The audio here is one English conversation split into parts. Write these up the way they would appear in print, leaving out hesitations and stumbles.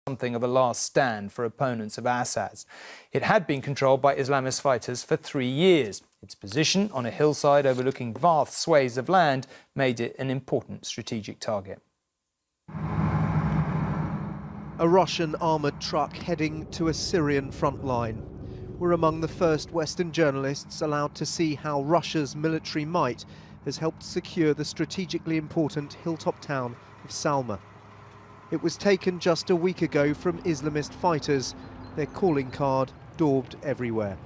something of a last stand for opponents of Assad's. It had been controlled by Islamist fighters for 3 years. Its position on a hillside overlooking vast swathes of land made it an important strategic target. A Russian armoured truck heading to a Syrian front line. We're among the first Western journalists allowed to see how Russia's military might has helped secure the strategically important hilltop town of Salma. It was taken just a week ago from Islamist fighters, their calling card daubed everywhere.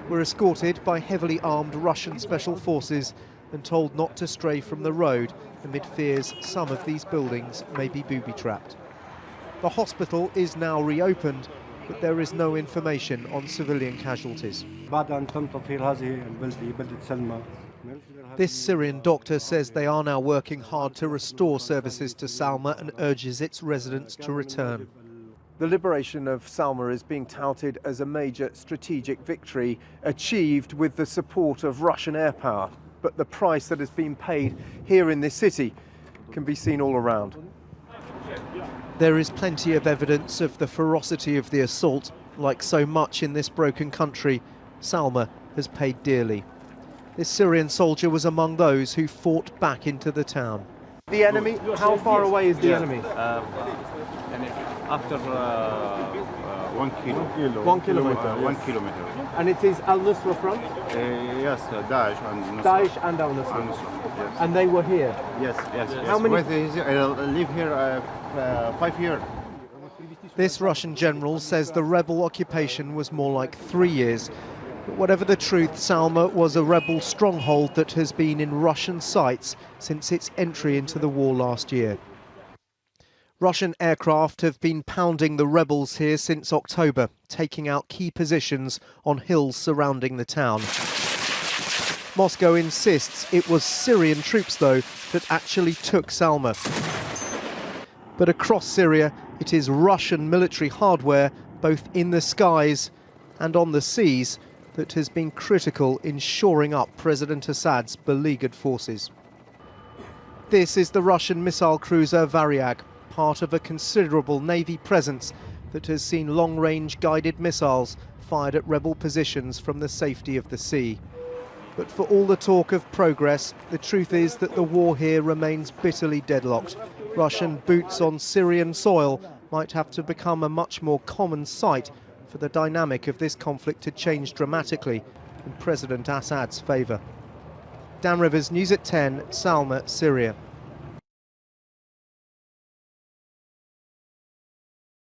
We're escorted by heavily armed Russian special forces and told not to stray from the road amid fears some of these buildings may be booby-trapped. The hospital is now reopened, but there is no information on civilian casualties. This Syrian doctor says they are now working hard to restore services to Salma and urges its residents to return. The liberation of Salma is being touted as a major strategic victory achieved with the support of Russian air power. But the price that has been paid here in this city can be seen all around. There is plenty of evidence of the ferocity of the assault. Like so much in this broken country, Salma has paid dearly. This Syrian soldier was among those who fought back into the town. The enemy, how far away is the enemy? After 1 kilometer. 1 kilometer. 1 kilometer. And it is Al-Nusra front? Yes, Daesh and Nusra. Daesh and Al-Nusra. Yes. And they were here? Yes, yes. How many? I live here 5 years. This Russian general says the rebel occupation was more like 3 years. But whatever the truth, Salma was a rebel stronghold that has been in Russian sights since its entry into the war last year. Russian aircraft have been pounding the rebels here since October, taking out key positions on hills surrounding the town. Moscow insists it was Syrian troops, though, that actually took Salma. But across Syria, it is Russian military hardware, both in the skies and on the seas, that has been critical in shoring up President Assad's beleaguered forces. This is the Russian missile cruiser Varyag, part of a considerable navy presence that has seen long-range guided missiles fired at rebel positions from the safety of the sea. But for all the talk of progress, the truth is that the war here remains bitterly deadlocked. Russian boots on Syrian soil might have to become a much more common sight for the dynamic of this conflict to change dramatically in President Assad's favour. Dan Rivers, News at 10, Salma, Syria.